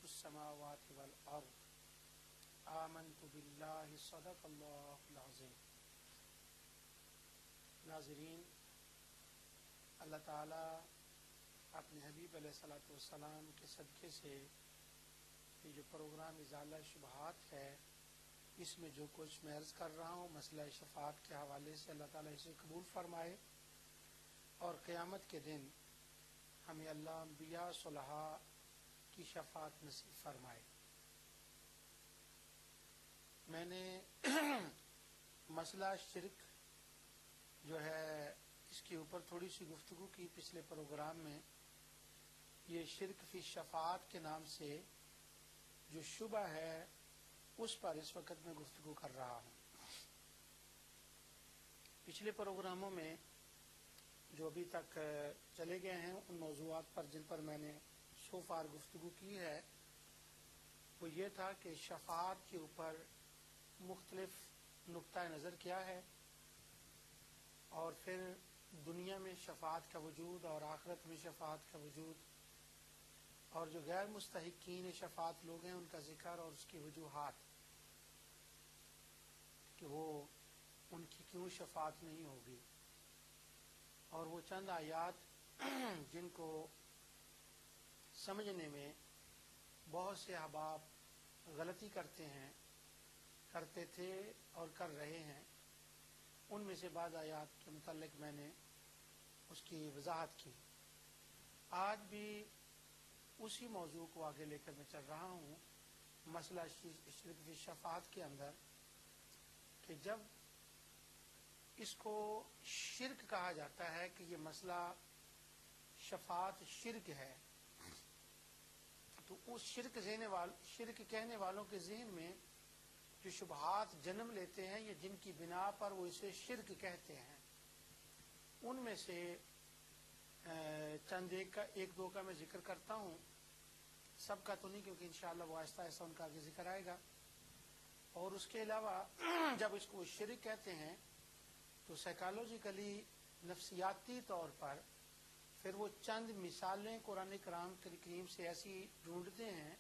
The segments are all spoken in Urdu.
السماوات والارض آمنت باللہ صدق اللہ العظیم۔ ناظرین، اللہ تعالیٰ اپنے حبیب علیہ الصلوۃ والسلام کے صدقے سے یہ جو پروگرام ازالہ شبہات ہے، اس میں جو کچھ میں عرض کر رہا ہوں مسئلہ شفاعت کے حوالے سے، اللہ تعالیٰ اسے قبول فرمائے اور قیامت کے دن ہمیں اللہ انبیاء صلحاء کی شفاعت نصیب فرمائے۔ میں نے مسئلہ شرک جو ہے اس کے اوپر تھوڑی سی گفتگو کی پچھلے پروگرام میں۔ یہ شرک فی شفاعت کے نام سے جو شبہ ہے اس پر اس وقت میں گفتگو کر رہا ہوں۔ پچھلے پروگراموں میں جو ابھی تک چلے گئے ہیں ان موضوعات پر جن پر میں نے سو فار گفتگو کی ہے، وہ یہ تھا کہ شفاعت کے اوپر مختلف نقطہ نظر کیا ہے، اور پھر دنیا میں شفاعت کا وجود اور آخرت میں شفاعت کا وجود، اور جو غیر مستحقین شفاعت لوگ ہیں ان کا ذکر اور اس کی وجوہات کہ وہ ان کی کیوں شفاعت نہیں ہوگی، اور وہ چند آیات جن کو سمجھنے میں بہت سے احباب غلطی کرتے تھے اور کر رہے ہیں، ان میں سے بعض آیات کے متعلق میں نے اس کی وضاحت کی۔ آج بھی اسی موضوع کو آگے لے کر میں چل رہا ہوں، مسئلہ شرک فی شفاعت کے اندر، کہ جب اس کو شرک کہا جاتا ہے کہ یہ مسئلہ شفاعت شرک ہے، تو اس شرک کہنے والوں کے ذہن میں جو شبہات جنم لیتے ہیں یا جن کی بنا پر وہ اسے شرک کہتے ہیں، ان میں سے چند ایک دو کا میں ذکر کرتا ہوں، سب کا تو نہیں، کیونکہ انشاءاللہ وہ آہستہ آہستہ ان کا آگے ذکر آئے گا۔ اور اس کے علاوہ جب اس کو شرک کہتے ہیں تو سائیکالوجیکلی نفسیاتی طور پر پھر وہ چند مثالیں قرآن کریم سے ایسی ڈھونڈتے ہیں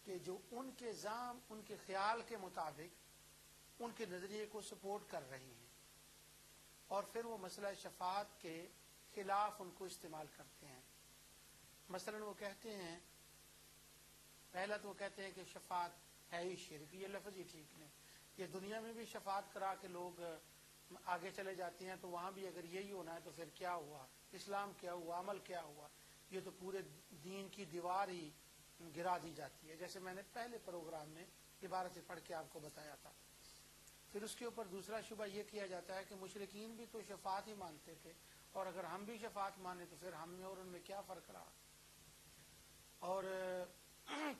کہ جو ان کے زعم، ان کے خیال کے مطابق ان کے نظریے کو سپورٹ کر رہی ہیں، اور پھر وہ مسئلہ شفاعت کے خلاف ان کو استعمال کرتے ہیں۔ مثلا وہ کہتے ہیں، پہلا تو وہ کہتے ہیں کہ شفاعت ہے ہی شرک، یہ لفظ ہی ٹھیک نہیں، یہ دنیا میں بھی شفاعت کرا کے لوگ آگے چلے جاتے ہیں، تو وہاں بھی اگر یہی ہونا ہے تو پھر کیا ہوا، اسلام کیا ہوا، عمل کیا ہوا، یہ تو پورے دین کی دیوار ہی گرا دی جاتی ہے، جیسے میں نے پہلے پروگرام میں عبارت پڑھ کے آپ کو بتایا تھا۔ پھر اس کے اوپر دوسرا شبہ یہ کیا جاتا ہے کہ مشرکین بھی تو شفاعت ہی مانتے تھے، اور اگر ہم بھی شفاعت مانے تو پھر ہم میں اور ان میں کیا فرق رہا۔ اور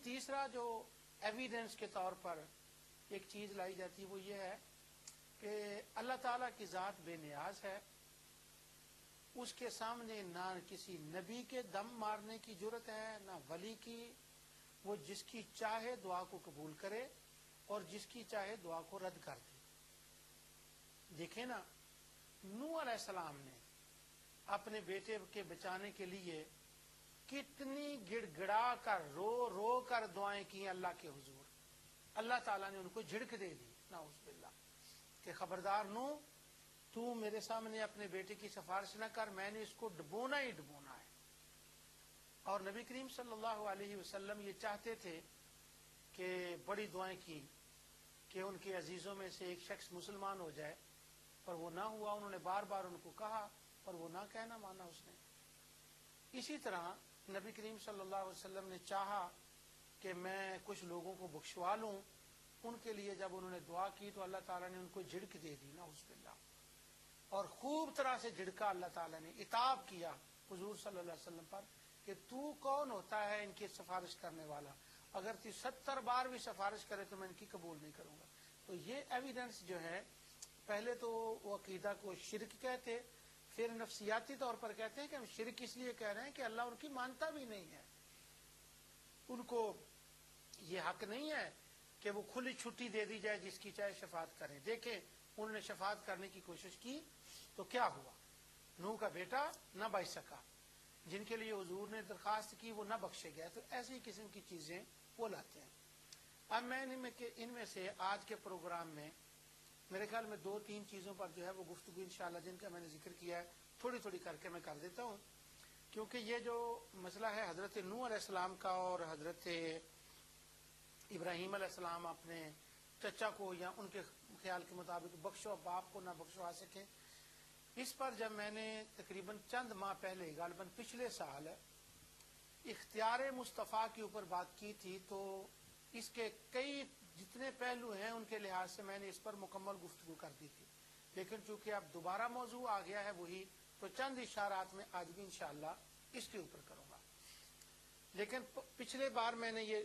تیسرا جو ایویڈنس کے طور پر ایک چیز لائی جاتی ہے وہ یہ ہے کہ اللہ تعالیٰ کی ذات بے نیاز ہے، اس کے سامنے نہ کسی نبی کے دم مارنے کی جرت ہے نہ ولی کی، وہ جس کی چاہے دعا کو قبول کرے اور جس کی چاہے دعا کو رد کر دے۔ دیکھیں نا، نوح علیہ السلام نے اپنے بیٹے کے بچانے کے لیے کتنی گڑ گڑا کر رو کر دعائیں کی اللہ کے حضور، اللہ تعالیٰ نے ان کو جھڑک دے دی، نعوذ باللہ، کہ خبردار نوح، تو میرے سامنے اپنے بیٹے کی سفارش نہ کر، میں نے اس کو ڈبونا ہی ڈبونا ہے۔ اور نبی کریم صلی اللہ علیہ وسلم یہ چاہتے تھے کہ بڑی دعائیں کی کہ ان کے عزیزوں میں سے ایک شخص مسلمان ہو جائے، پر وہ نہ ہوا، انہوں نے بار بار ان کو کہا پر وہ نہ کہنا مانا اس نے۔ اسی طرح نبی کریم صلی اللہ علیہ وسلم نے چاہا کہ میں کچھ لوگوں کو بخشوا لوں، ان کے لیے جب انہوں نے دعا کی تو اللہ تعالیٰ نے ان کو جھڑک دے دی، نعوذ باللہ، اور خوب طرح سے جھڑکا اللہ تعالیٰ نے، عتاب کیا حضور صلی اللہ علیہ وسلم پر کہ تو کون ہوتا ہے ان کی سفارش کرنے والا، اگر تو 70 بار بھی سفارش کرے تو میں ان کی قبول نہیں کروں گا۔ تو یہ ایویڈنس جو ہے، پہلے تو وہ عقیدہ کو شرک کہتے، پھر نفسیاتی طور پر کہتے ہیں کہ ہم شرک اس لیے کہہ رہے ہیں کہ اللہ ان کی مانتا بھی نہیں ہے، ان کو یہ حق نہیں ہے کہ وہ کھلی چھٹی دے دی جائے جس کی چاہے شفاعت کریں۔ دیکھیں انہوں نے شفاعت کرنے کی کوشش کی تو کیا ہوا، نوح کا بیٹا نہ بچ سکا، جن کے لیے حضور نے درخواست کی وہ نہ بخشے گئے، تو ایسی قسم کی چیزیں وہ لاتے ہیں۔ اب میں ان میں سے آج کے پروگرام میں میرے خیال میں 2-3 چیزوں پر جو ہے وہ گفتگو انشاءاللہ جن کا میں نے ذکر کیا ہے تھوڑی تھوڑی کر کے میں کر دیتا ہوں، کیونکہ یہ جو مسئلہ ہے حضرت نوح علیہ السلام کا اور حضرت ابراہیم علیہ السلام اپنے چچا کو یا ان کے خیال کے مطابق بخشو باپ کو نہ بخشوا سکے، اس پر جب میں نے تقریباً چند ماہ پہلے غالباً پچھلے سال اختیار مصطفیٰ کے اوپر بات کی تھی، تو اس کے کئی جتنے پہلو ہیں ان کے لحاظ سے میں نے اس پر مکمل گفتگو کر دی تھی، لیکن چونکہ اب دوبارہ موضوع آ گیا ہے وہی، تو چند اشارات میں آج بھی انشاءاللہ اس کے اوپر کروں گا۔ لیکن پچھلے بار میں نے یہ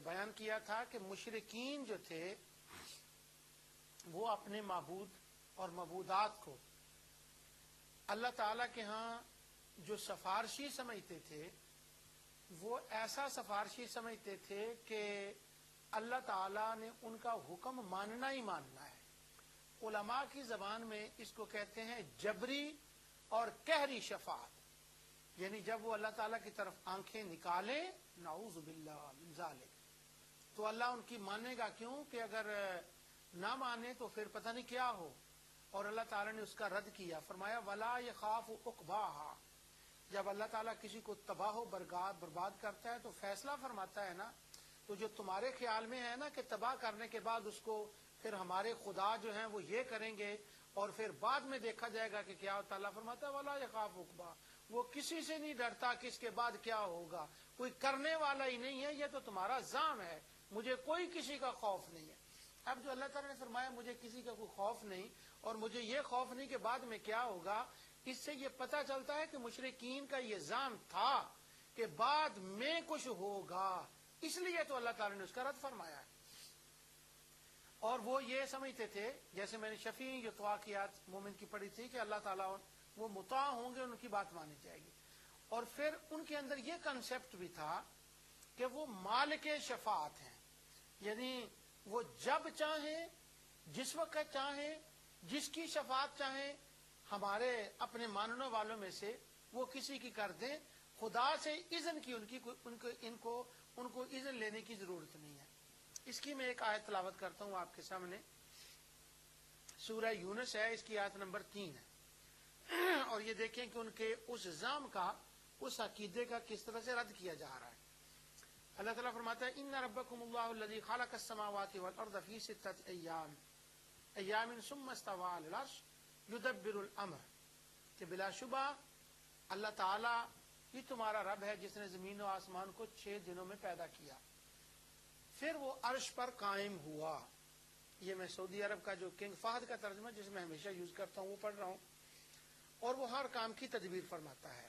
بیان کیا تھا کہ مشرکین جو تھے وہ اپنے معبود اور معبودات کو اللہ تعالیٰ کے ہاں جو سفارشی سمجھتے تھے وہ ایسا سفارشی سمجھتے تھے کہ اللہ تعالیٰ نے ان کا حکم ماننا ہی ماننا ہے۔ علماء کی زبان میں اس کو کہتے ہیں جبری اور قہری شفاعت، یعنی جب وہ اللہ تعالیٰ کی طرف آنکھیں نکالیں نعوذ باللہ من ذالک تو اللہ ان کی مانے گا، کیوں کہ اگر نہ مانے تو پھر پتہ نہیں کیا ہو، اور اللہ تعالیٰ نے اس کا رد کیا، فرمایا ولا یخاف عقباہا، جب اللہ تعالیٰ کسی کو تباہ و برباد کرتا ہے تو فیصلہ فرماتا ہے نا، تو جو تمہارے خیال میں ہے نا کہ تباہ کرنے کے بعد اس کو پھر ہمارے خدا جو ہیں وہ یہ کریں گے اور پھر بعد میں دیکھا جائے گا کہ کیا ہوتا، اللہ فرماتا ہے ولا یخاف عقباہا، وہ کسی سے نہیں ڈرتا کہ اس کے بعد کیا ہوگا، کوئی کرنے والا ہی نہیں ہے، یہ تو تمہارا زام ہے، مجھے کوئی کسی کا خوف نہیں ہے۔ اب جو اللہ تعالیٰ نے فرمایا مجھے کسی کا کوئی خوف نہیں اور مجھے یہ خوف نہیں کہ بعد میں کیا ہوگا، اس سے یہ پتہ چلتا ہے کہ مشرکین کا یہ زام تھا کہ بعد میں کچھ ہوگا، اس لیے تو اللہ تعالیٰ نے اس کا رد فرمایا ہے۔ اور وہ یہ سمجھتے تھے، جیسے میں نے شفیع یطوع کی آیت مومن کی پڑھی تھی کہ اللہ تعالیٰ وہ مطاع ہوں گے، ان کی بات مانی جائے گی، اور پھر ان کے اندر یہ کنسیپٹ بھی تھا کہ وہ مالک شفاعت ہیں، یعنی وہ جب چاہیں جس وقت چاہیں جس کی شفاعت چاہیں ہمارے اپنے ماننے والوں میں سے وہ کسی کی کر دیں، خدا سے اذن کی ان کو اذن لینے کی ضرورت نہیں ہے۔ اس کی میں ایک آیت تلاوت کرتا ہوں آپ کے سامنے، سورہ یونس ہے، اس کی آیت نمبر 3 ہے، اور یہ دیکھیں کہ ان کے اس زعم کا، اس عقیدے کا کس طرح سے رد کیا جا رہا ہے۔ اللہ تعالیٰ فرماتا ہے ان ربکم اللہ الذی خلق السماوات والارض فی 6 ایام ثم استوى علی العرش یدبر الامر، کہ بلا شبہ اللہ تعالیٰ یہ تمہارا رب ہے جس نے زمین و آسمان کو 6 دنوں میں پیدا کیا، پھر وہ عرش پر قائم ہوا۔ یہ میں سعودی عرب کا جو کنگ فہد کا ترجمہ جس میں ہمیشہ یوز کرتا ہوں وہ پڑھ رہا ہوں، اور وہ ہر کام کی تدبیر فرماتا ہے۔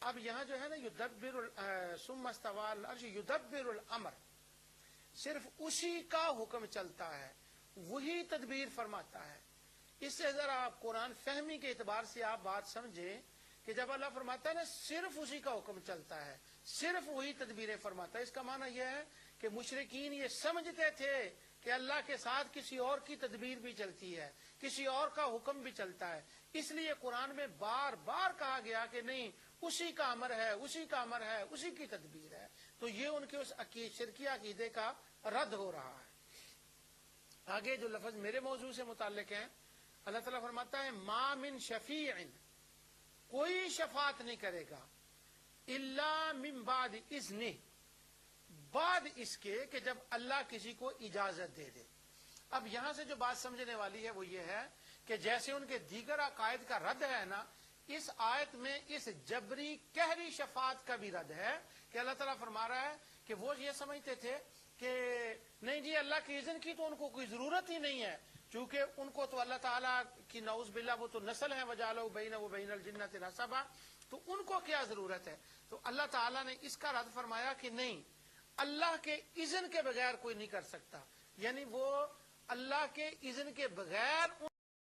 اب یہاں جو ہے نا یدبر ثم استوى علی العرش یدبر الامر، صرف اسی کا حکم چلتا ہے، وہی تدبیر فرماتا ہے۔ اس سے ذرا آپ قرآن فہمی کے اعتبار سے آپ بات سمجھیں کہ جب اللہ فرماتا ہے نا صرف اسی کا حکم چلتا ہے، صرف وہی تدبیریں فرماتا ہے، اس کا معنی یہ ہے کہ مشرکین یہ سمجھتے تھے کہ اللہ کے ساتھ کسی اور کی تدبیر بھی چلتی ہے، کسی اور کا حکم بھی چلتا ہے، اس لیے قرآن میں بار بار کہا گیا کہ نہیں اسی کا امر ہے، اسی کا امر ہے، اسی کی تدبیر ہے، تو یہ ان کے اس شرکی عقیدے کا رد ہو رہا ہے۔ آگے جو لفظ میرے موضوع سے متعلق ہیں، اللہ تعالیٰ فرماتا ہے ما من شفیع، کوئی شفاعت نہیں کرے گا الا من بعد اذنہ، بعد اس کے کہ جب اللہ کسی کو اجازت دے دے۔ اب یہاں سے جو بات سمجھنے والی ہے وہ یہ ہے کہ جیسے ان کے دیگر عقائد کا رد ہے نا، اس آیت میں اس جبری قہری شفاعت کا بھی رد ہے کہ اللہ تعالیٰ فرما رہا ہے کہ وہ یہ سمجھتے تھے کہ نہیں جی اللہ کی اذن کی تو ان کو کوئی ضرورت ہی نہیں ہے، چونکہ ان کو تو اللہ تعالیٰ کی نعوذ باللہ وہ تو نسل ہے وجعلوا بینہ وبین الجنۃ نسبا، تو ان کو کیا ضرورت ہے؟ تو اللہ تعالیٰ نے اس کا رد فرمایا کہ نہیں، اللہ کے اذن کے بغیر کوئی نہیں کر سکتا، یعنی وہ اللہ کے اذن کے بغیر